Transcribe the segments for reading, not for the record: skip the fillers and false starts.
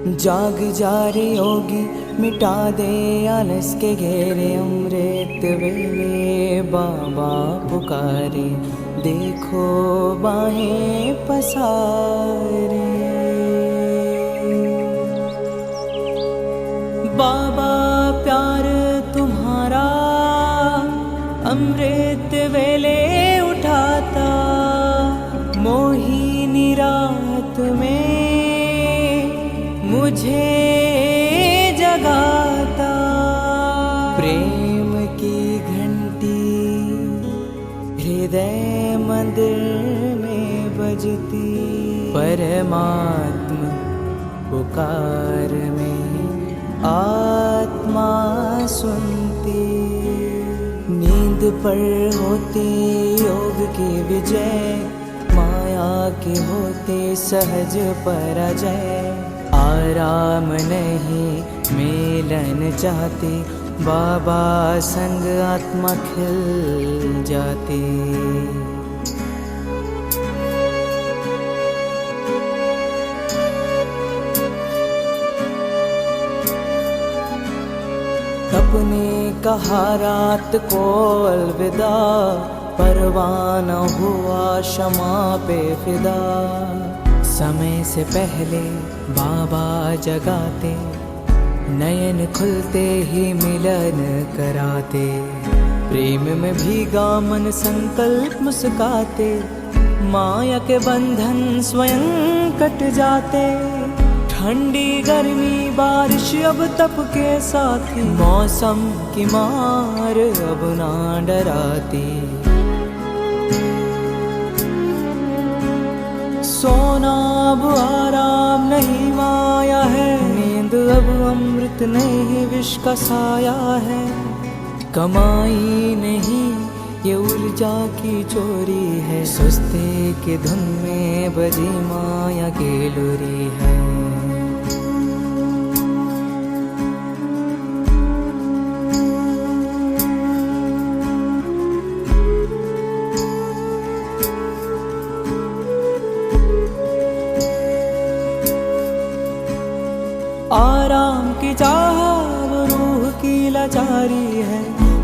जाग जा रे योगी, मिटा दे आलस के घेरे। अमृत वेले बाबा पुकारे, देखो बाहें पसारे। बाबा प्यार तुम्हारा अमृत वेले उठाता, मोहिनी रात में मुझे जगाता। प्रेम की घंटी हृदय मंदिर में बजती, परमात्मा पुकार में आत्मा सुनती। नींद पर होती योग की विजय, माया के होते सहज पराजय। आराम नहीं मिलन चाहती, बाबा संग आत्मा खिल जाती। अपने कहा रात को अलविदा, परवाना हुआ क्षमा पे फिदा। समय से पहले बाबा जगाते, नयन खुलते ही मिलन कराते। प्रेम में भीगा मन संकल्प मुस्काते, माया के बंधन स्वयं कट जाते। ठंडी गर्मी बारिश अब तप के साथी, मौसम की मार अब ना डराती। सोना अब आराम नहीं माया है, नींद अब अमृत नहीं विष का साया है। कमाई नहीं ये ऊर्जा की चोरी है, सुस्ती की धुन में बजी माया की लुरी है। आराम की चाह वो रूह की लाचारी है,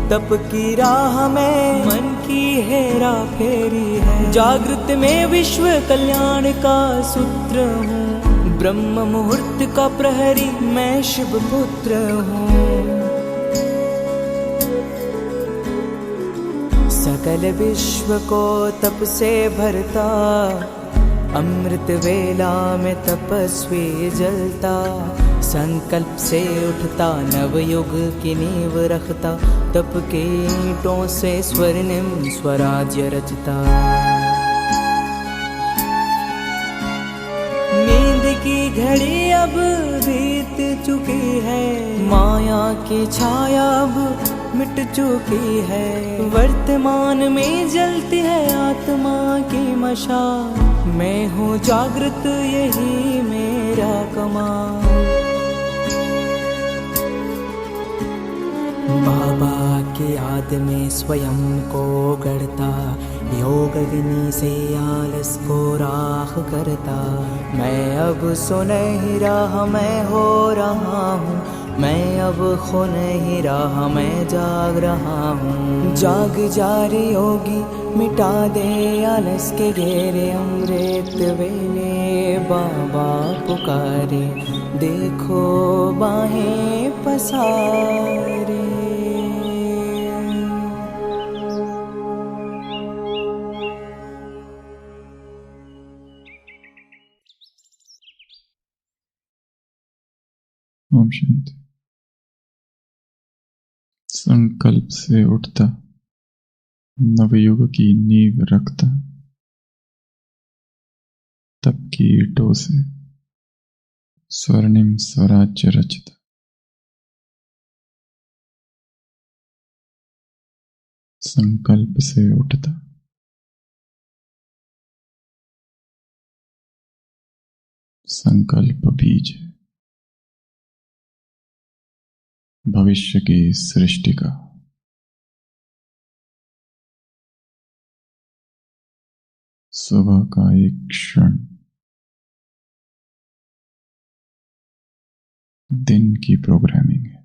तप की राह में मन की हेरा फेरी है। जागृत में विश्व कल्याण का सूत्र हूँ, ब्रह्म मुहूर्त का प्रहरी मैं शिव पुत्र हूँ। सकल विश्व को तप से भरता, अमृत वेला में तपस्वी जलता। संकल्प से उठता नवयुग की नींव रखता, तप के ईंटों से स्वर्णिम स्वराज्य रचता। नींद की घड़ी अब बीत चुकी है, माया की छाया अब मिट चुकी है। वर्तमान में जलती है आत्मा की मशाल, मैं हूँ जागृत यही मेरा कमाल। बाबा की याद में स्वयं को गढ़ता, योग अग्नि से आलस को राख करता। मैं अब सुनहरी राह मैं हो रहा हूँ, मैं अब खो नहीं रहा मैं जाग रहा हूँ। जाग जा रे योगी, मिटा दे आलस के घेरे। अमृत वेले बाबा पुकारे, देखो बाहें पसारे। ओम शांति। संकल्प से उठता, नवयुग की नींव रखता, तप की ईंटों से स्वर्णिम स्वराज्य रचता। संकल्प से उठता, संकल्प बीज है भविष्य की सृष्टि का। सुबह का एक क्षण दिन की प्रोग्रामिंग है।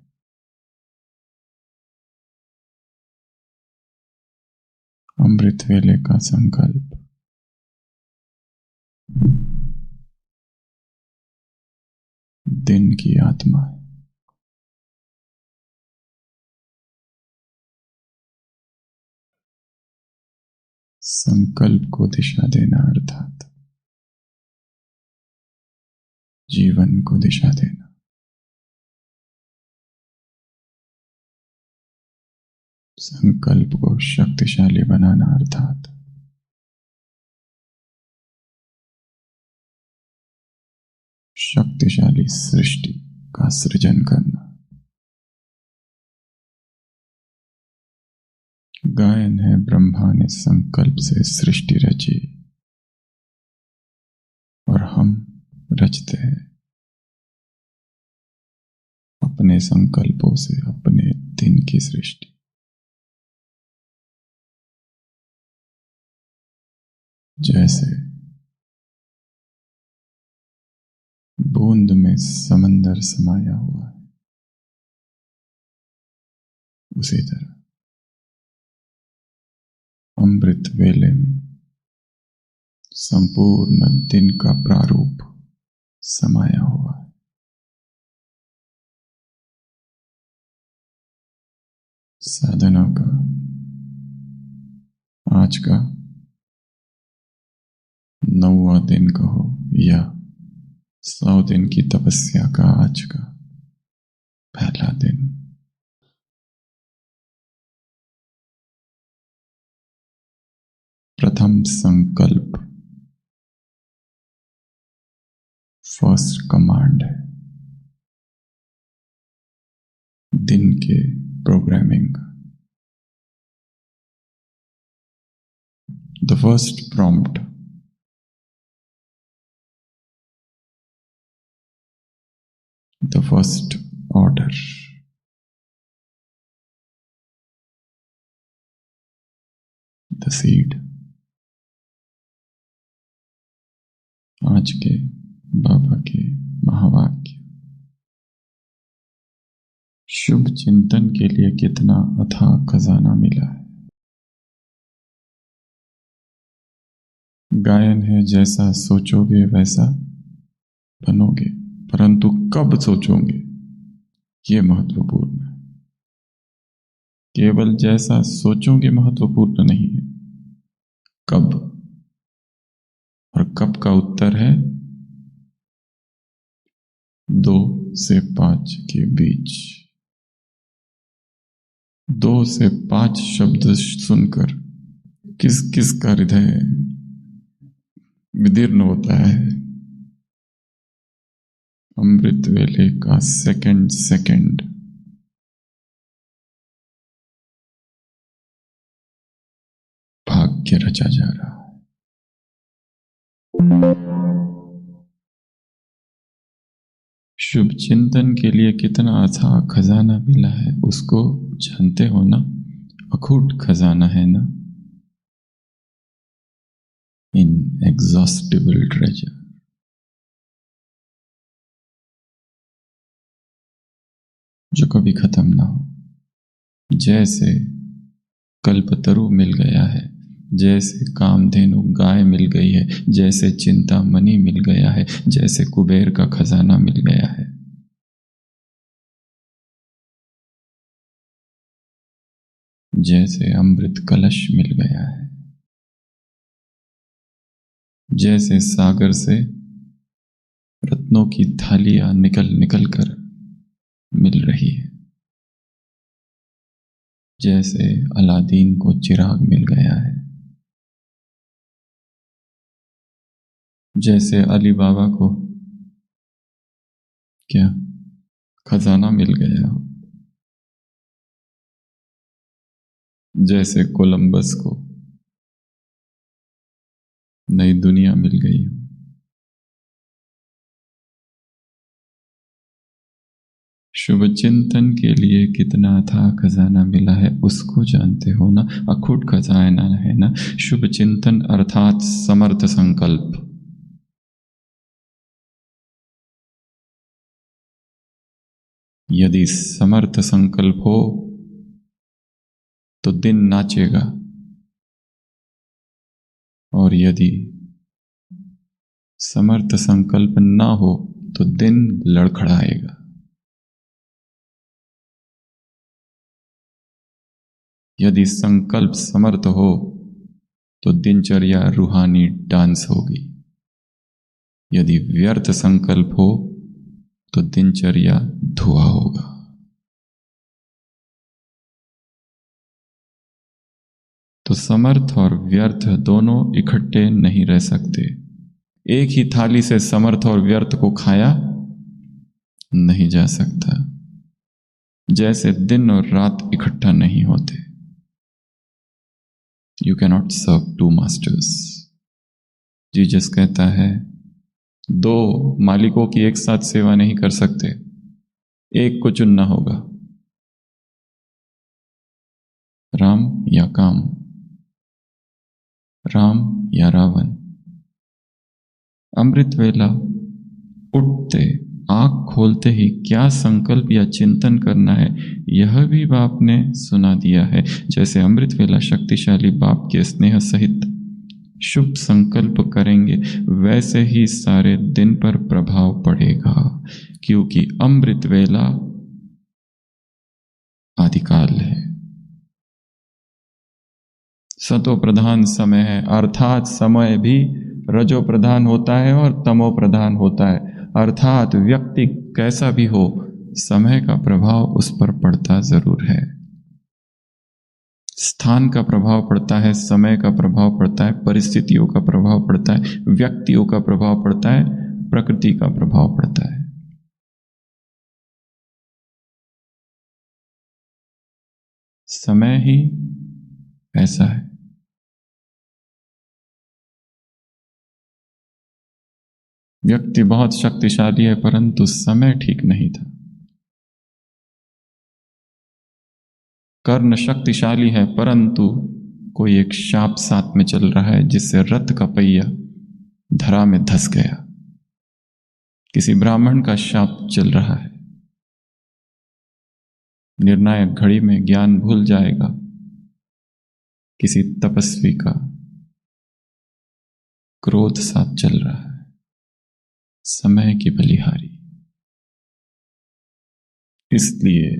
अमृत वेले का संकल्प दिन की आत्मा है। संकल्प को दिशा देना अर्थात जीवन को दिशा देना। संकल्प को शक्तिशाली बनाना अर्थात शक्तिशाली सृष्टि का सृजन करना। गायन है ब्रह्मा ने संकल्प से सृष्टि रची और हम रचते हैं अपने संकल्पों से अपने दिन की सृष्टि। जैसे बूंद में समंदर समाया हुआ है, उसी तरह अमृत वेले में संपूर्ण दिन का प्रारूप समाया हुआ है। साधना का आज का 9वां दिन कहो या 100 दिन की तपस्या का आज का पहला दिन। प्रथम संकल्प फर्स्ट कमांड है दिन के प्रोग्रामिंग का। The first prompt, the first order, the seed। आज के बाबा के महावाक्य। शुभ चिंतन के लिए कितना अथाह खजाना मिला है। गायन है जैसा सोचोगे वैसा बनोगे, परंतु कब सोचोगे ये महत्वपूर्ण है। केवल जैसा सोचोगे महत्वपूर्ण नहीं है, कब। और कब का उत्तर है 2 से 5 के बीच। 2 से 5 शब्द सुनकर किस किस का हृदय विदीर्ण होता है। अमृत वेले का सेकंड भाग्य रचा जा रहा है। शुभ चिंतन के लिए कितना अथाह खजाना मिला है, उसको जानते हो ना। अखूट खजाना है ना, इनएग्जॉस्टिबल ट्रेजर। जो कभी खत्म ना हो। जैसे कल्पतरु मिल गया है, जैसे कामधेनु गाय मिल गई है, जैसे चिंतामणि मिल गया है, जैसे कुबेर का खजाना मिल गया है। जैसे अमृत कलश मिल गया है, जैसे सागर से रत्नों की थालियां निकल निकल कर मिल रही है, जैसे अलादीन को चिराग मिल गया है, जैसे अली बाबा को क्या खजाना मिल गया हो, जैसे कोलंबस को नई दुनिया मिल गई हो। शुभ चिंतन के लिए कितना था खजाना मिला है, उसको जानते हो ना। अखूट खजाना है ना शुभ चिंतन अर्थात समर्थ संकल्प। यदि समर्थ संकल्प हो तो दिन नाचेगा, और यदि समर्थ संकल्प ना हो तो दिन लड़खड़ाएगा। यदि संकल्प समर्थ हो तो दिनचर्या रूहानी डांस होगी। यदि व्यर्थ संकल्प हो तो दिनचर्या धुआं होगा। तो समर्थ और व्यर्थ दोनों इकट्ठे नहीं रह सकते। एक ही थाली से समर्थ और व्यर्थ को खाया नहीं जा सकता, जैसे दिन और रात इकट्ठा नहीं होते। You cannot serve two masters. Jesus कहता है, दो मालिकों की एक साथ सेवा नहीं कर सकते, एक को चुनना होगा, राम या काम, राम या रावण। अमृत वेला उठते आंख खोलते ही क्या संकल्प या चिंतन करना है, यह भी बाप ने सुना दिया है। जैसे अमृत वेला शक्तिशाली बाप के स्नेह सहित शुभ संकल्प करेंगे, वैसे ही सारे दिन पर प्रभाव पड़ेगा, क्योंकि अमृत वेला आदिकाल है, सतो प्रधान समय है। अर्थात समय भी रजो प्रधान होता है और तमो प्रधान होता है। अर्थात व्यक्ति कैसा भी हो, समय का प्रभाव उस पर पड़ता जरूर है। स्थान का प्रभाव पड़ता है, समय का प्रभाव पड़ता है, परिस्थितियों का प्रभाव पड़ता है, व्यक्तियों का प्रभाव पड़ता है, प्रकृति का प्रभाव पड़ता है। समय ही ऐसा है। व्यक्ति बहुत शक्तिशाली है, परंतु समय ठीक नहीं था। कर्ण शक्तिशाली है, परंतु कोई एक शाप साथ में चल रहा है, जिससे रथ का पहिया धरा में धंस गया। किसी ब्राह्मण का शाप चल रहा है। निर्णायक घड़ी में ज्ञान भूल जाएगा। किसी तपस्वी का क्रोध साथ चल रहा है। समय की बलिहारी। इसलिए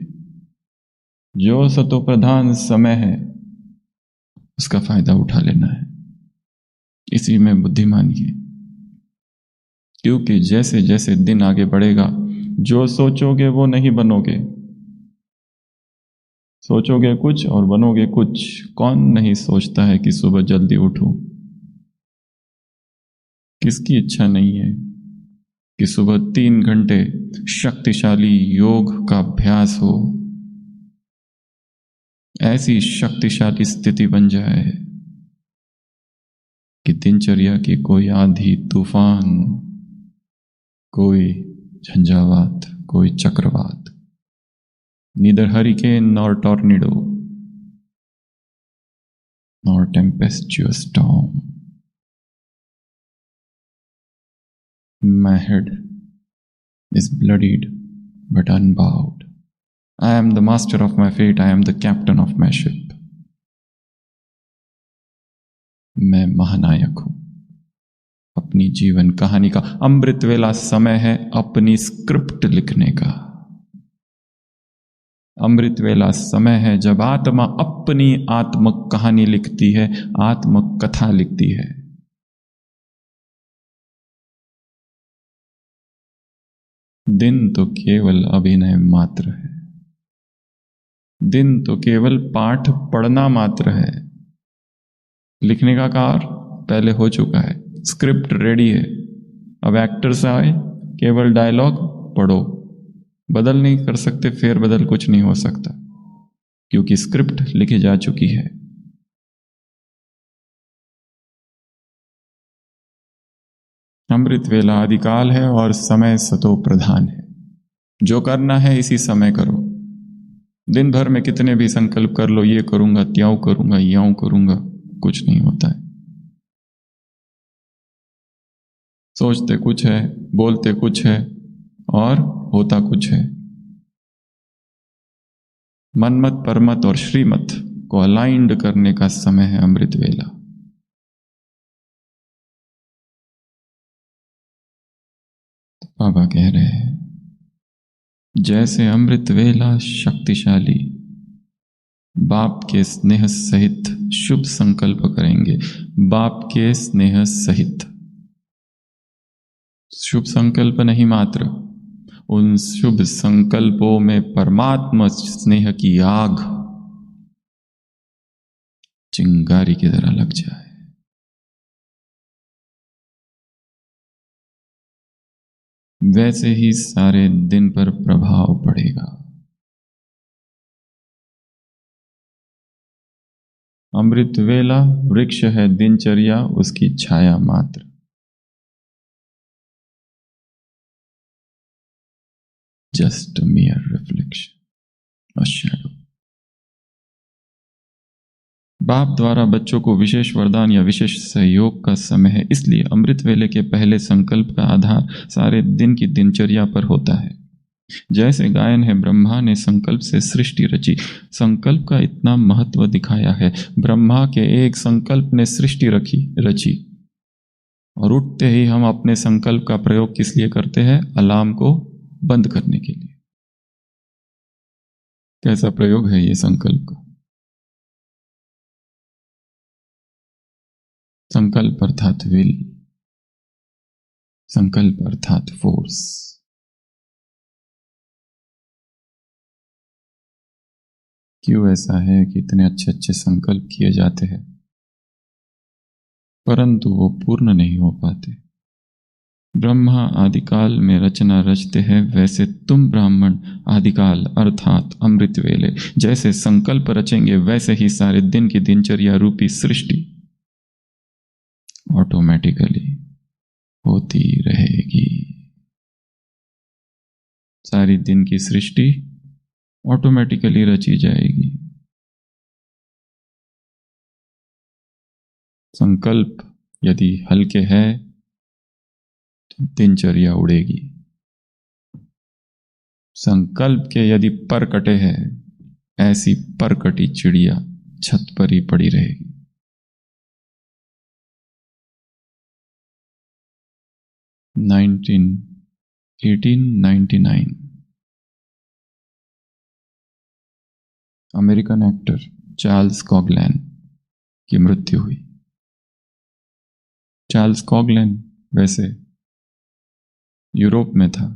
जो सतो प्रधान समय है, उसका फायदा उठा लेना है। इसी में बुद्धिमानी है, क्योंकि जैसे जैसे दिन आगे बढ़ेगा, जो सोचोगे वो नहीं बनोगे। सोचोगे कुछ और बनोगे कुछ। कौन नहीं सोचता है कि सुबह जल्दी उठूं? किसकी इच्छा नहीं है कि सुबह 3 घंटे शक्तिशाली योग का अभ्यास हो, ऐसी शक्तिशाली स्थिति बन जाए कि दिनचर्या की कोई आंधी तूफान, कोई झंझावात, कोई चक्रवात, neither hurricane nor tornado nor tempestuous storm. My head is bloodied but unbowed. I am the master of my fate. I am the captain of my ship. मैं महानायक हूं अपनी जीवन कहानी का। अमृत वेला समय है अपनी स्क्रिप्ट लिखने का। अमृत वेला समय है जब आत्मा अपनी आत्मक कहानी लिखती है, आत्मक कथा लिखती है। दिन तो केवल अभिनय मात्र है। दिन तो केवल पाठ पढ़ना मात्र है। लिखने का कार्य पहले हो चुका है, स्क्रिप्ट रेडी है। अब एक्टर्स आए, केवल डायलॉग पढ़ो। बदल नहीं कर सकते, फेर बदल कुछ नहीं हो सकता, क्योंकि स्क्रिप्ट लिखी जा चुकी है। अमृत वेला आदिकाल है और समय सतो प्रधान है। जो करना है इसी समय करो। दिन भर में कितने भी संकल्प कर लो, ये करूंगा, त्यों करूंगा, यों करूंगा, कुछ नहीं होता है। सोचते कुछ है, बोलते कुछ है और होता कुछ है। मनमत, परमत और श्रीमत को अलाइंड करने का समय है अमृत वेला। तो बाबा कह रहे हैं, जैसे अमृत वेला शक्तिशाली बाप के स्नेह सहित शुभ संकल्प करेंगे, बाप के स्नेह सहित, शुभ संकल्प नहीं मात्र, उन शुभ संकल्पों में परमात्मा स्नेह की आग चिंगारी की तरह लग जाए, वैसे ही सारे दिन पर प्रभाव पड़ेगा। अमृत वेला वृक्ष है, दिनचर्या उसकी छाया मात्र। Just a mere reflection, a shadow। बाप द्वारा बच्चों को विशेष वरदान या विशेष सहयोग का समय है, इसलिए अमृत वेले के पहले संकल्प का आधार सारे दिन की दिनचर्या पर होता है। जैसे गायन है, ब्रह्मा ने संकल्प से सृष्टि रची। संकल्प का इतना महत्व दिखाया है। ब्रह्मा के एक संकल्प ने सृष्टि रची, और उठते ही हम अपने संकल्प का प्रयोग किस लिए करते हैं? अलार्म को बंद करने के लिए। कैसा प्रयोग है ये संकल्प का? संकल्प अर्थात विल, संकल्प अर्थात फोर्स। क्यों ऐसा है कि इतने अच्छे अच्छे संकल्प किए जाते हैं परंतु वो पूर्ण नहीं हो पाते? ब्रह्मा आदिकाल में रचना रचते हैं, वैसे तुम ब्राह्मण आदिकाल अर्थात अमृत वेले जैसे संकल्प रचेंगे, वैसे ही सारे दिन की दिनचर्या रूपी सृष्टि ऑटोमेटिकली होती रहेगी। सारी दिन की सृष्टि ऑटोमेटिकली रची जाएगी। संकल्प यदि हल्के है तो दिनचर्या उड़ेगी। संकल्प के यदि पर कटे हैं, ऐसी पर कटी चिड़िया छत पर ही पड़ी रहेगी। नाइनटीन 1899 अमेरिकन एक्टर चार्ल्स कॉगलैन की मृत्यु हुई। चार्ल्स कॉगलैन वैसे यूरोप में था,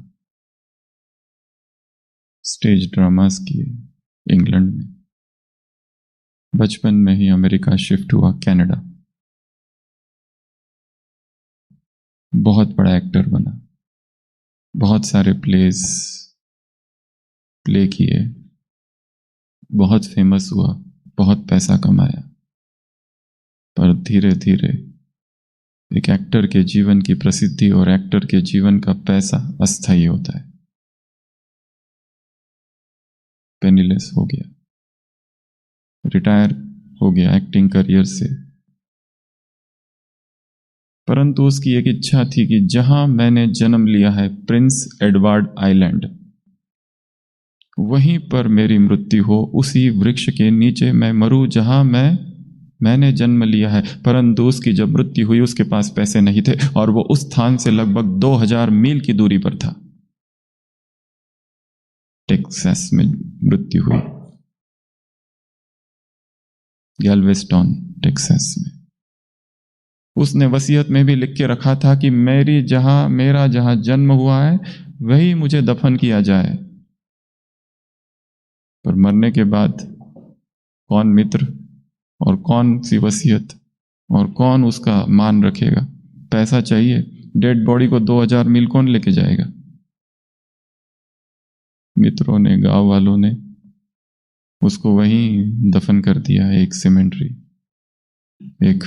स्टेज ड्रामास किए इंग्लैंड में। बचपन में ही अमेरिका शिफ्ट हुआ, कनाडा। बहुत बड़ा एक्टर बना, बहुत सारे प्लेस प्ले किए, बहुत फेमस हुआ, बहुत पैसा कमाया। पर धीरे धीरे एक एक्टर के जीवन की प्रसिद्धि और एक्टर के जीवन का पैसा अस्थायी होता है। पेनीलेस हो गया, रिटायर हो गया एक्टिंग करियर से। परंतु उसकी एक इच्छा थी कि जहां मैंने जन्म लिया है, प्रिंस एडवर्ड आइलैंड, वहीं पर मेरी मृत्यु हो, उसी वृक्ष के नीचे मैं मरूं जहां मैंने जन्म लिया है। परंतु उसकी जब मृत्यु हुई, उसके पास पैसे नहीं थे और वो उस स्थान से लगभग 2000 मील की दूरी पर था। टेक्सास में मृत्यु हुई, गैल्वेस्टन टेक्सास में। उसने वसीयत में भी लिख के रखा था कि मेरा जहां जन्म हुआ है वही मुझे दफन किया जाए। पर मरने के बाद कौन मित्र और कौन सी वसीयत और कौन उसका मान रखेगा? पैसा चाहिए, डेड बॉडी को 2000 मील कौन लेके जाएगा? मित्रों ने, गांव वालों ने उसको वहीं दफन कर दिया। एक सिमेंट्री, एक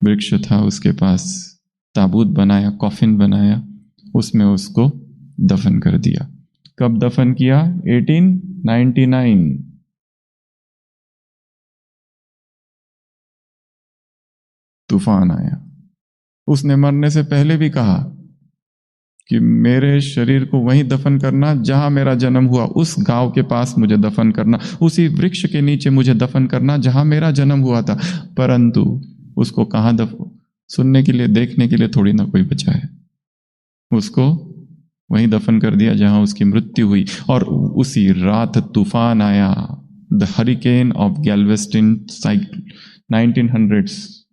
वृक्ष था, उसके पास ताबूत बनाया, कॉफिन बनाया, उसमें उसको दफन कर दिया। कब दफन किया? 1899। तूफान आया। उसने मरने से पहले भी कहा कि मेरे शरीर को वहीं दफन करना जहां मेरा जन्म हुआ, उस गांव के पास मुझे दफन करना, उसी वृक्ष के नीचे मुझे दफन करना जहां मेरा जन्म हुआ था। परंतु उसको कहां सुनने के लिए, देखने के लिए थोड़ी ना कोई बचा है। उसको वहीं दफन कर दिया जहां उसकी मृत्यु हुई। और उसी रात तूफान आया, the hurricane of Galveston cycle 1900s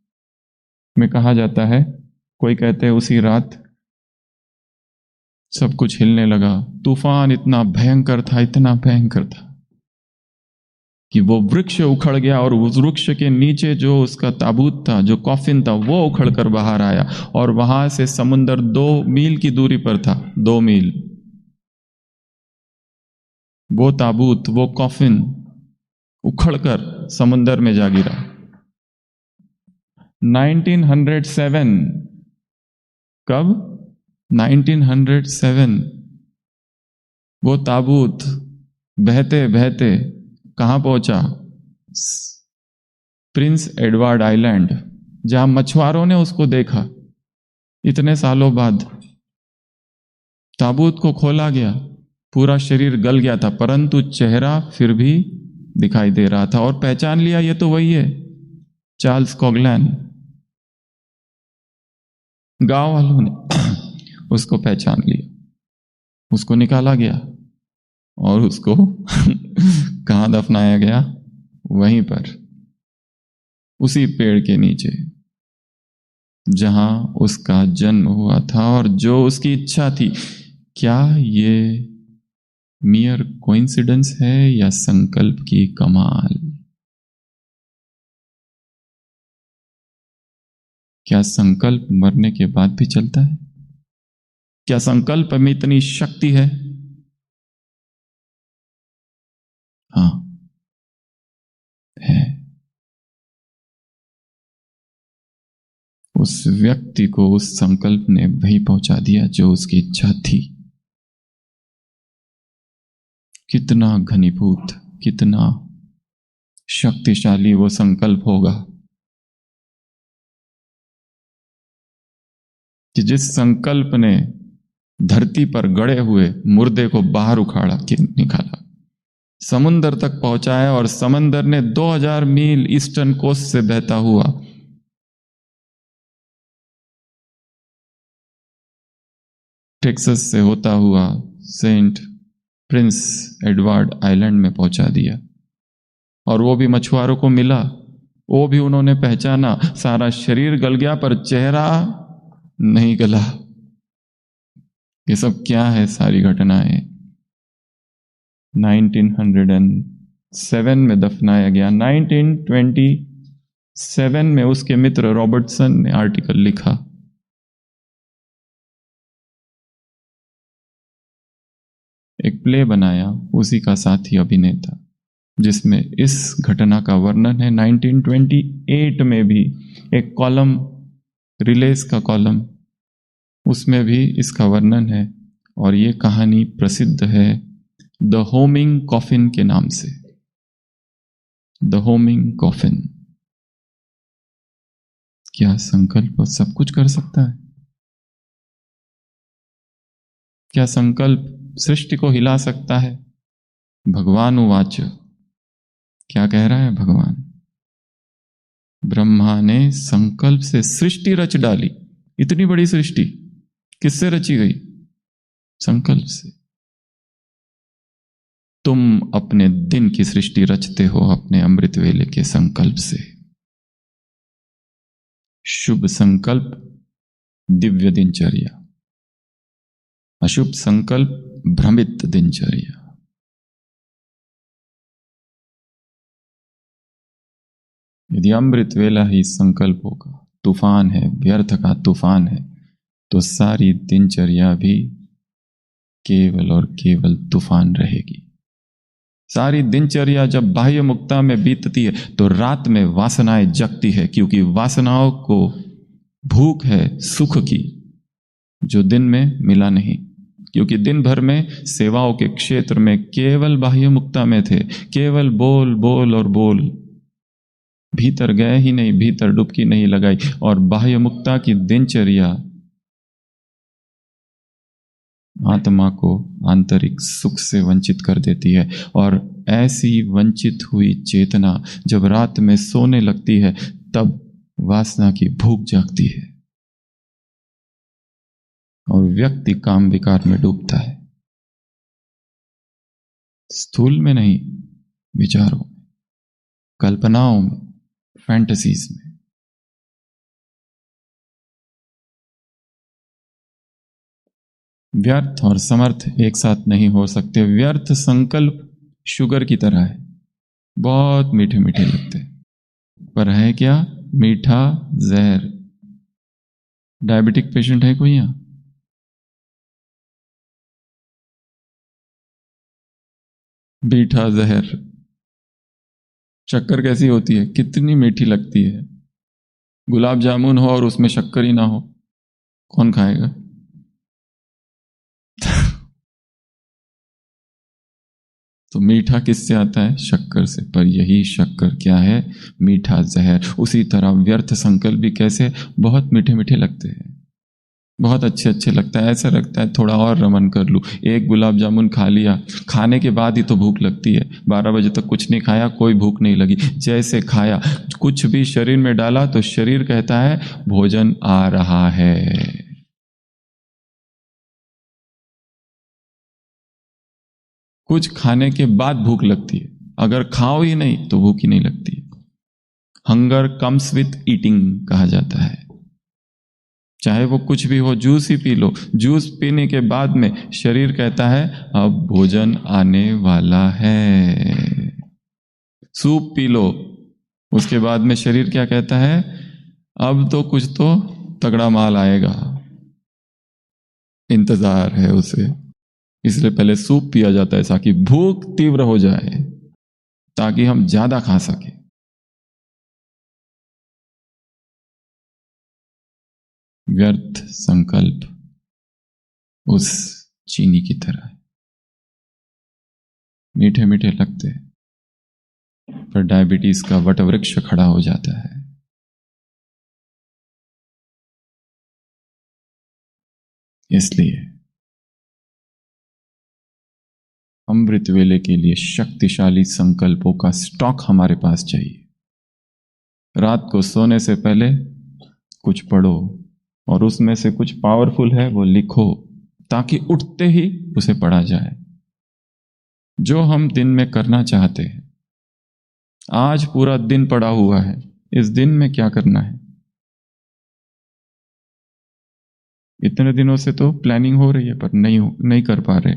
में कहा जाता है। कोई कहते हैं उसी रात सब कुछ हिलने लगा। तूफान इतना भयंकर था, इतना भयंकर था कि वो वृक्ष उखड़ गया और उस वृक्ष के नीचे जो उसका ताबूत था, जो कॉफिन था, वो उखड़ कर बाहर आया। और वहां से समुंदर 2 मील की दूरी पर था, 2 मील। वो ताबूत, वो कॉफिन उखड़कर समुंदर में जा गिरा। 1907, कब? 1907 वो ताबूत बहते बहते कहां पहुंचा? प्रिंस एडवर्ड आइलैंड, जहां मछुआरों ने उसको देखा। इतने सालों बाद ताबूत को खोला गया, पूरा शरीर गल गया था, परंतु चेहरा फिर भी दिखाई दे रहा था और पहचान लिया, ये तो वही है, चार्ल्स कॉगलैन। गांव वालों ने उसको पहचान लिया, उसको निकाला गया और उसको कहां दफनाया गया? वहीं पर, उसी पेड़ के नीचे जहां उसका जन्म हुआ था और जो उसकी इच्छा थी। क्या ये मियर कोइंसिडेंस है या संकल्प की कमाल? क्या संकल्प मरने के बाद भी चलता है? क्या संकल्प में इतनी शक्ति है? हाँ, है। उस व्यक्ति को उस संकल्प ने वहीं पहुंचा दिया जो उसकी इच्छा थी। कितना घनीभूत, कितना शक्तिशाली वो संकल्प होगा कि जिस संकल्प ने धरती पर गड़े हुए मुर्दे को बाहर उखाड़ा के निकाला, समुंदर तक पहुंचाया और समंदर ने 2000 मील ईस्टर्न कोस्ट से बहता हुआ टेक्सास से होता हुआ सेंट प्रिंस एडवर्ड आइलैंड में पहुंचा दिया। और वो भी मछुआरों को मिला, वो भी उन्होंने पहचाना। सारा शरीर गल गया पर चेहरा नहीं गला। ये सब क्या है? सारी घटनाएं 1907 में दफनाया गया। 1927 में उसके मित्र रॉबर्टसन ने आर्टिकल लिखा, एक प्ले बनाया, उसी का साथी अभिनेता, जिसमें इस घटना का वर्णन है। 1928 में भी एक कॉलम, रिलेज का कॉलम, उसमें भी इसका वर्णन है। और ये कहानी प्रसिद्ध है द होमिंग कॉफिन के नाम से। The homing coffin. क्या संकल्प सब कुछ कर सकता है? क्या संकल्प सृष्टि को हिला सकता है? भगवान उवाच, क्या कह रहा है भगवान? ब्रह्मा ने संकल्प से सृष्टि रच डाली। इतनी बड़ी सृष्टि किससे रची गई? संकल्प से। तुम अपने दिन की सृष्टि रचते हो अपने अमृत वेले के संकल्प से। शुभ संकल्प दिव्य दिनचर्या, अशुभ संकल्प भ्रमित दिनचर्या। यदि अमृत वेला ही संकल्प होगा, तूफान है, व्यर्थ का तूफान है, तो सारी दिनचर्या भी केवल और केवल तूफान रहेगी। सारी दिनचर्या जब बाह्य मुक्ता में बीतती है तो रात में वासनाएं जगती है, क्योंकि वासनाओं को भूख है सुख की, जो दिन में मिला नहीं। क्योंकि दिन भर में सेवाओं के क्षेत्र में केवल बाह्य मुक्ता में थे, केवल बोल बोल और बोल, भीतर गए ही नहीं, भीतर डुबकी नहीं लगाई। और बाह्य मुक्ता की दिनचर्या आत्मा को आंतरिक सुख से वंचित कर देती है। और ऐसी वंचित हुई चेतना जब रात में सोने लगती है तब वासना की भूख जागती है और व्यक्ति काम विकार में डूबता है। स्थूल में नहीं, विचारों में, कल्पनाओं में, फैंटेसीज में। व्यर्थ और समर्थ एक साथ नहीं हो सकते। व्यर्थ संकल्प शुगर की तरह है, बहुत मीठे मीठे लगते हैं, पर है क्या? मीठा जहर। डायबिटिक पेशेंट है कोई यहां? मीठा जहर। शक्कर कैसी होती है? कितनी मीठी लगती है। गुलाब जामुन हो और उसमें शक्कर ही ना हो, कौन खाएगा? तो मीठा किससे आता है? शक्कर से। पर यही शक्कर क्या है? मीठा जहर। उसी तरह व्यर्थ संकल्प भी कैसे? बहुत मीठे मीठे लगते हैं, बहुत अच्छे अच्छे लगता है। ऐसा लगता है थोड़ा और रमन कर लूं। एक गुलाब जामुन खा लिया, खाने के बाद ही तो भूख लगती है। 12 बजे तक कुछ नहीं खाया, कोई भूख नहीं लगी। जैसे खाया, कुछ भी शरीर में डाला तो शरीर कहता है भोजन आ रहा है। कुछ खाने के बाद भूख लगती है, अगर खाओ ही नहीं तो भूख ही नहीं लगती। हंगर कम्स विथ ईटिंग कहा जाता है। चाहे वो कुछ भी हो, जूस ही पी लो, जूस पीने के बाद में शरीर कहता है अब भोजन आने वाला है। सूप पी लो, उसके बाद में शरीर क्या कहता है? अब तो कुछ तो तगड़ा माल आएगा, इंतजार है उसे। इसलिए पहले सूप पिया जाता है ताकि भूख तीव्र हो जाए, ताकि हम ज्यादा खा सके। व्यर्थ संकल्प उस चीनी की तरह है, मीठे मीठे लगते हैं, पर डायबिटीज का वटवृक्ष खड़ा हो जाता है। इसलिए अमृत वेले के लिए शक्तिशाली संकल्पों का स्टॉक हमारे पास चाहिए। रात को सोने से पहले कुछ पढ़ो और उसमें से कुछ पावरफुल है वो लिखो, ताकि उठते ही उसे पढ़ा जाए। जो हम दिन में करना चाहते हैं, आज पूरा दिन पड़ा हुआ है, इस दिन में क्या करना है? इतने दिनों से तो प्लानिंग हो रही है पर नहीं कर पा रहे।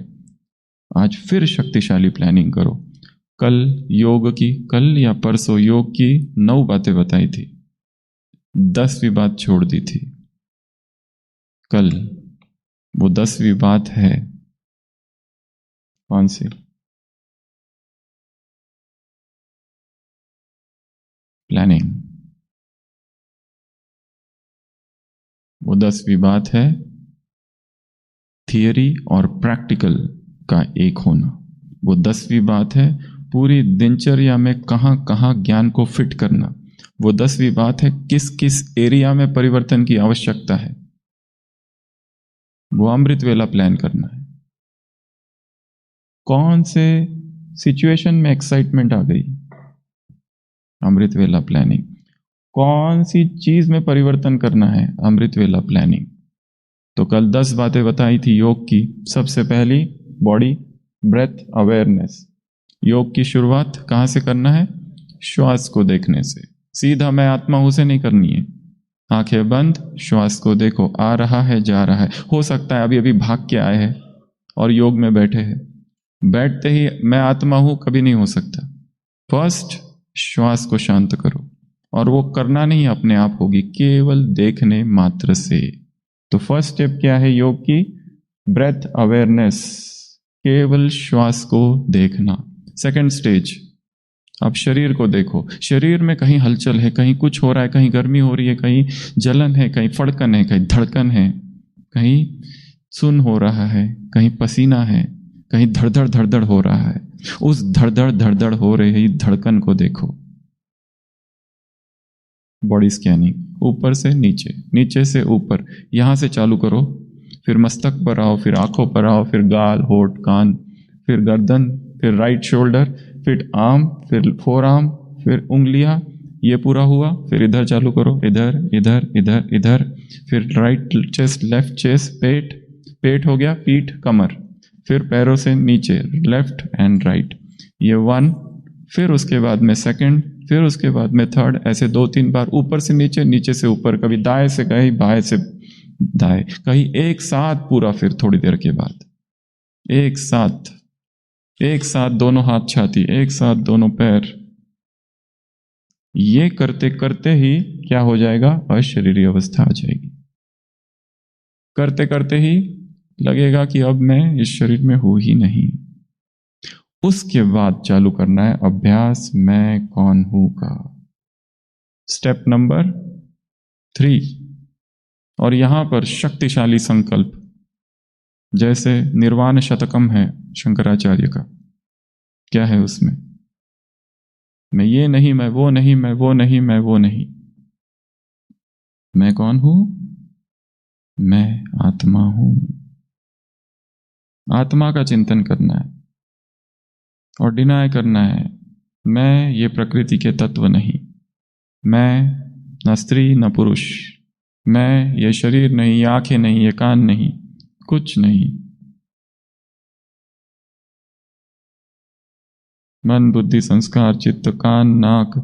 आज फिर शक्तिशाली प्लानिंग करो। कल योग की, कल या परसों योग की 9 बातें बताई थी, 10वीं बात छोड़ दी थी। कल वो 10वीं बात है कौन सी? प्लानिंग। वो 10वीं बात है थियरी और प्रैक्टिकल का एक होना। वो 10वीं बात है पूरी दिनचर्या में कहां कहां ज्ञान को फिट करना। वो 10वीं बात है किस किस एरिया में परिवर्तन की आवश्यकता है। वो अमृत वेला प्लान करना है। कौन से सिचुएशन में एक्साइटमेंट आ गई? अमृत वेला प्लानिंग। कौन सी चीज में परिवर्तन करना है? अमृत वेला प्लानिंग। तो कल 10 बातें बताई थी योग की। सबसे पहली बॉडी ब्रेथ अवेयरनेस। योग की शुरुआत कहां से करना है? श्वास को देखने से। सीधा मैं आत्मा हूं से नहीं करनी है। आंखें बंद, श्वास को देखो, आ रहा है जा रहा है। हो सकता है अभी अभी भाग के आए हैं और योग में बैठे हैं, बैठते ही मैं आत्मा हूं कभी नहीं हो सकता। फर्स्ट श्वास को शांत करो, और वो करना नहीं अपने आप होगी, केवल देखने मात्र से। तो फर्स्ट स्टेप क्या है योग की? ब्रेथ अवेयरनेस, केवल श्वास को देखना। सेकंड स्टेज, अब शरीर को देखो। शरीर में कहीं हलचल है, कहीं कुछ हो रहा है, कहीं गर्मी हो रही है, कहीं जलन है, कहीं फड़कन है, कहीं धड़कन है, कहीं सुन हो रहा है, कहीं पसीना है, कहीं धड़धड़ धड़धड़ हो रहा है। उस धड़धड़ धड़धड़ हो रही धड़कन को देखो। बॉडी स्कैनिंग, ऊपर से नीचे, नीचे से ऊपर, यहां से चालू करो। फिर मस्तक पर आओ, फिर आंखों पर आओ, फिर गाल, होठ, कान, फिर गर्दन, फिर राइट शोल्डर, फिर आर्म, फिर फोर आर्म, फिर उंगलियां, ये पूरा हुआ। फिर इधर चालू करो, इधर इधर इधर इधर, फिर राइट चेस्ट, लेफ्ट चेस्ट, पेट, पेट हो गया, पीठ, कमर, फिर पैरों से नीचे, लेफ्ट एंड राइट, ये 1। फिर उसके बाद में सेकंड, फिर उसके बाद में थर्ड, ऐसे 2-3 बार ऊपर से नीचे, नीचे से ऊपर, कभी दाएं से कहीं, बाएं से दाएं, कहीं एक साथ पूरा। फिर थोड़ी देर के बाद एक साथ, एक साथ दोनों हाथ छाती, एक साथ दोनों पैर। ये करते करते ही क्या हो जाएगा? अशरीरी अवस्था आ जाएगी। करते करते ही लगेगा कि अब मैं इस शरीर में हूं ही नहीं। उसके बाद चालू करना है अभ्यास मैं कौन हूं का, स्टेप नंबर 3। और यहां पर शक्तिशाली संकल्प, जैसे निर्वाण शतकम है शंकराचार्य का, क्या है उसमें? मैं ये नहीं, मैं वो नहीं, मैं वो नहीं, मैं वो नहीं। मैं कौन हूं? मैं आत्मा हूं। आत्मा का चिंतन करना है और डिनाय करना है, मैं ये प्रकृति के तत्व नहीं, मैं न स्त्री न पुरुष, मैं ये शरीर नहीं, ये आंखें नहीं, ये कान नहीं, कुछ नहीं। मन, बुद्धि, संस्कार, चित्त, कान, नाक,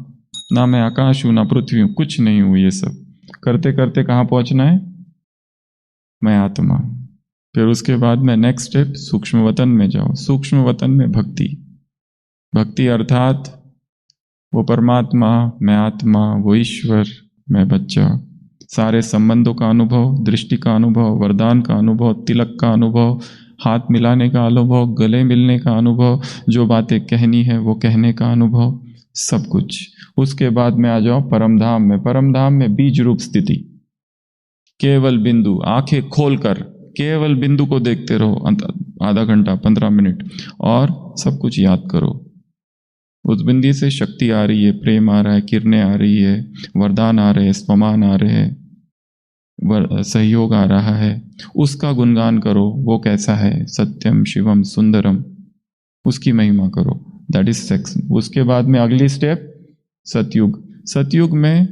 ना मैं आकाश हूं ना पृथ्वी हूं, कुछ नहीं हूं। ये सब करते करते कहां पहुंचना है? मैं आत्मा। फिर उसके बाद में नेक्स्ट स्टेप, सूक्ष्म वतन में जाओ। सूक्ष्म वतन में भक्ति, भक्ति अर्थात वो परमात्मा, मैं आत्मा, वो ईश्वर, मैं बच्चा, सारे संबंधों का अनुभव, दृष्टि का अनुभव, वरदान का अनुभव, तिलक का अनुभव, हाथ मिलाने का अनुभव, गले मिलने का अनुभव, जो बातें कहनी है वो कहने का अनुभव, सब कुछ। उसके बाद में आ जाओ परमधाम में। परमधाम में बीज रूप स्थिति, केवल बिंदु, आंखें खोलकर केवल बिंदु को देखते रहो आधा घंटा 15 मिनट, और सब कुछ याद करो। उस बिंदी से शक्ति आ रही है, प्रेम आ रहा है, किरणें आ रही है, वरदान आ रहे हैं, स्वमान आ रहे हैं, सहयोग आ रहा है, उसका गुणगान करो। वो कैसा है? सत्यम शिवम सुंदरम, उसकी महिमा करो। That is sex. उसके बाद में अगली स्टेप सतयुग। सतयुग में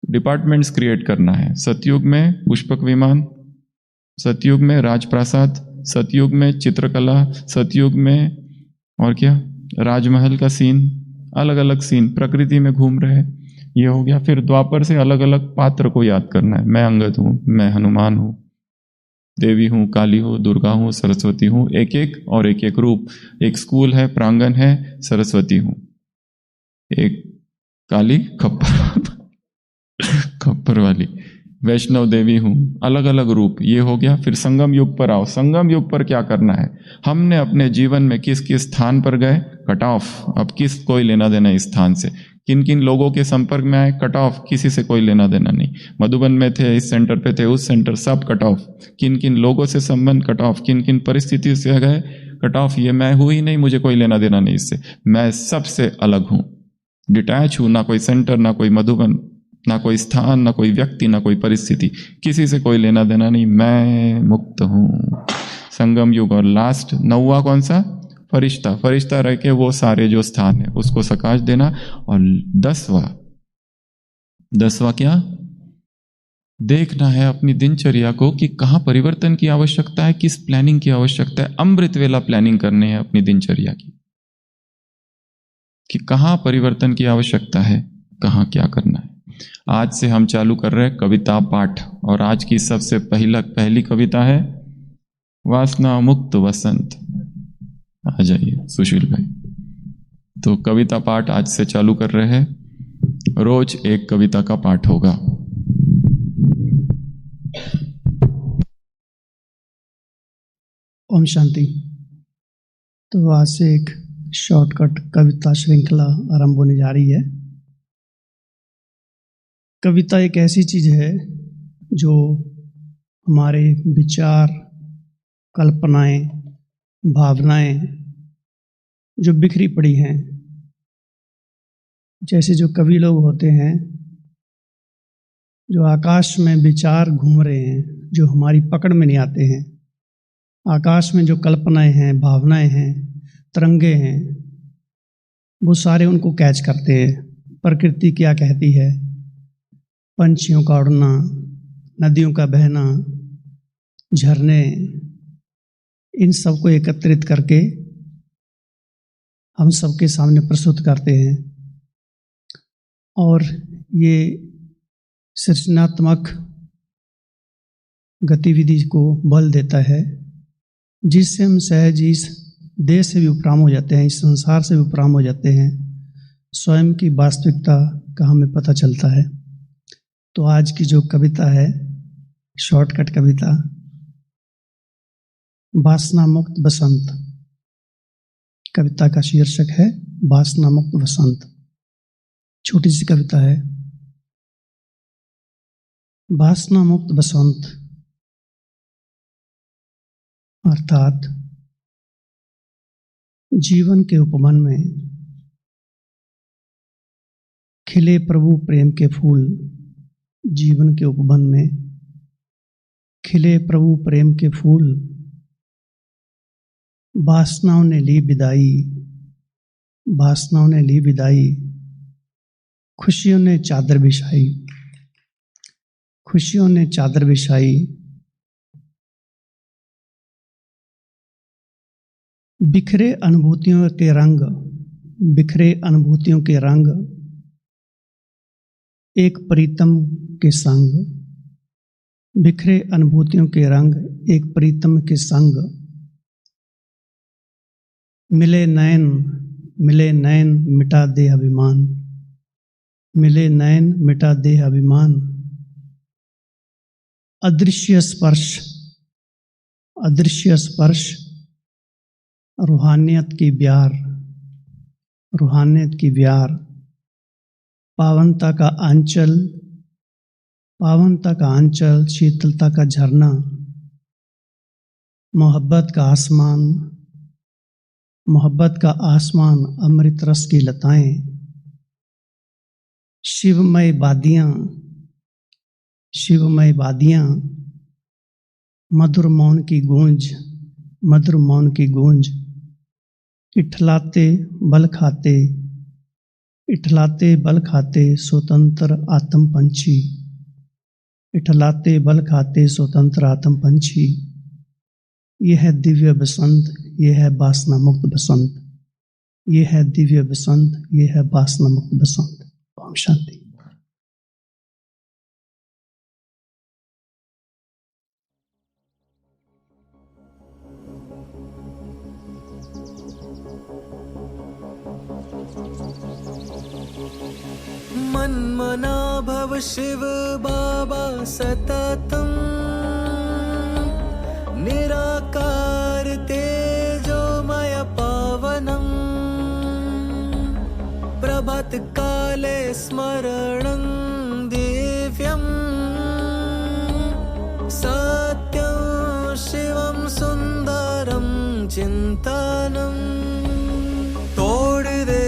डिपार्टमेंट्स क्रिएट करना है। सतयुग में पुष्पक विमान, सतयुग में राजप्रासाद, सतयुग में चित्रकला, सतयुग में और क्या, राजमहल का सीन, अलग अलग सीन, प्रकृति में घूम रहे, ये हो गया। फिर द्वापर से अलग अलग पात्र को याद करना है। मैं अंगद हूं, मैं हनुमान हूं, देवी हूं, काली हूं, दुर्गा हूं, सरस्वती हूं, एक एक और एक एक रूप। एक स्कूल है, प्रांगण है, सरस्वती हूं, एक काली खप्पर खप्पर वाली वैष्णव देवी हूं, अलग अलग रूप, ये हो गया। फिर संगम युग पर आओ। संगम युग पर क्या करना है? हमने अपने जीवन में किस किस स्थान पर गए, कट ऑफ। अब किस कोई लेना देना इस स्थान से, किन किन लोगों के संपर्क में आए, कट ऑफ, किसी से कोई लेना देना नहीं। मधुबन में थे, इस सेंटर पे थे, उस सेंटर, सब कट ऑफ। किन किन लोगों से संबंध, कट ऑफ। किन किन परिस्थिति से गए, कट ऑफ। ये मैं हूं ही नहीं, मुझे कोई लेना देना नहीं इससे, मैं सबसे अलग हूं, डिटैच हूं। ना कोई सेंटर, ना कोई मधुबन, ना कोई स्थान, ना कोई व्यक्ति, ना कोई परिस्थिति, किसी से कोई लेना देना नहीं, मैं मुक्त हूं। संगम युग। और लास्ट 9वां कौन सा? फरिश्ता। फरिश्ता रह के वो सारे जो स्थान है उसको सकाश देना। और 10वां क्या? देखना है अपनी दिनचर्या को कि कहां परिवर्तन की आवश्यकता है, किस प्लानिंग की आवश्यकता है। अमृत वेला प्लानिंग करनी है अपनी दिनचर्या की, कि कहां परिवर्तन की आवश्यकता है, कहां क्या करना है। आज से हम चालू कर रहे हैं कविता पाठ, और आज की सबसे पहली कविता है वासना मुक्त वसंत। आ जाइए सुशील भाई। तो कविता पाठ आज से चालू कर रहे हैं, रोज एक कविता का पाठ होगा। ओम शांति। तो आज से एक शॉर्टकट कविता श्रृंखला आरंभ होने जा रही है। कविता एक ऐसी चीज है जो हमारे विचार, कल्पनाएं, भावनाएं जो बिखरी पड़ी हैं, जैसे जो कवि लोग होते हैं जो आकाश में विचार घूम रहे हैं, जो हमारी पकड़ में नहीं आते हैं, आकाश में जो कल्पनाएं हैं, भावनाएं हैं, तरंगे हैं, वो सारे उनको कैच करते हैं। प्रकृति क्या कहती है, पंछियों का उड़ना, नदियों का बहना, झरने, इन सबको एकत्रित करके हम सबके सामने प्रस्तुत करते हैं और ये सृजनात्मक गतिविधि को बल देता है, जिससे हम सहज इस देश से भी उपराम हो जाते हैं, इस संसार से भी उपराम हो जाते हैं, स्वयं की वास्तविकता का हमें पता चलता है। तो आज की जो कविता है, शॉर्टकट कविता, वासना मुक्त बसंत, कविता का शीर्षक है वासना मुक्त बसंत। छोटी सी कविता है। वासना मुक्त बसंत अर्थात जीवन के उपवन में खिले प्रभु प्रेम के फूल, जीवन के उपवन में खिले प्रभु प्रेम के फूल, वासनाओं ने ली विदाई, वासनाओं ने ली विदाई, खुशियों ने चादर बिछाई, खुशियों ने चादर बिछाई, बिखरे अनुभूतियों के रंग, बिखरे अनुभूतियों के रंग, एक प्रीतम के संग, बिखरे अनुभूतियों के रंग एक प्रीतम के संग, मिले नैन, मिले नैन मिटा दे अभिमान, मिले नैन मिटा दे अभिमान, अदृश्य स्पर्श, अदृश्य स्पर्श, रूहानियत की ब्यार, रूहानियत की ब्यार, पावनता का आंचल, पावनता का आंचल, शीतलता का झरना, मोहब्बत का आसमान, मोहब्बत का आसमान, अमृत रस की लताएं, शिवमय वादियां, शिवमय वादियां, मधुर मौन की गूंज, मधुर मौन की गूंज, इठलाते बल खाते, इठलाते बल खाते स्वतंत्र आत्म पंछी, इठलाते बल खाते स्वतंत्र आत्म पंछी। यह है दिव्य बसंत, यह है वासना मुक्त बसंत, यह है दिव्य बसंत, यह है वासना मुक्त बसंत। ओम शांति। मन्मना भव शिव बाबा सततम, निराकार तेजोमय पावनम, प्रभात काले स्मरणं दिव्यं, सत्यं शिवं सुंदरं चिंतनम्। तोड़ दे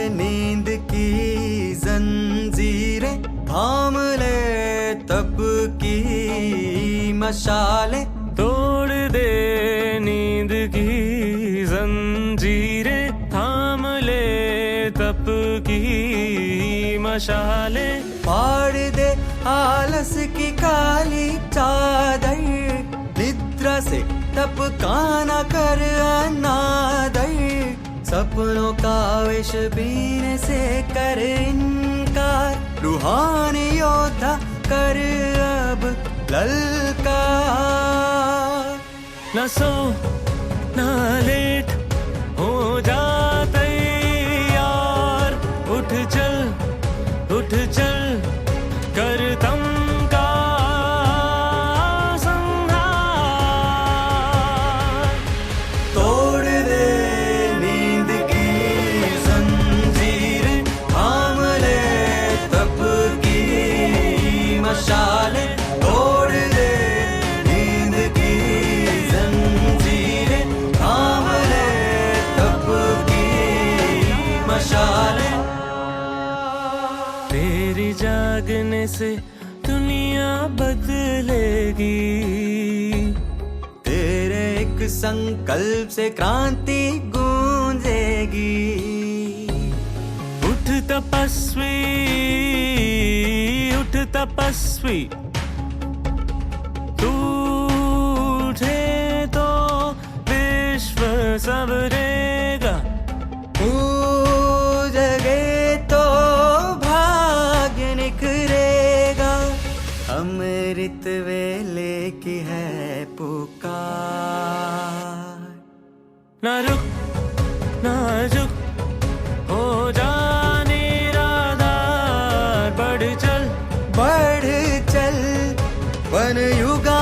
नींद की जंजीरें, थाम ले तप की मशालें, तोड़ दे नींद की जंजीरें, थाम ले तप की मशालें, फाड़ दे आलस की काली चादर, निद्रा से तप का न कर अनादर, सपनों का विष पीने से कर इनकार, रूहानी योद्धा कर अब ललकार। न सो न लेट हो जा तैयार, उठ चल, उठ चल, कर तम का संहार। तोड़ दे नींद की जंजीरें, थाम ले तप की मशालें, तोड़ दे नींद की जंजीरें, थाम ले तप की मशालें। तेरी जागने से दुनिया संकल्प से क्रांति गूंजेगी। उठ तपस्वी तू उठे तो विश्व सबरेगा। तू जगे तो भाग्य निखरेगा। अमृत वेले की है पुकार। ना रुक ना झुक हो जा निराधार। बढ़ चल वन युगा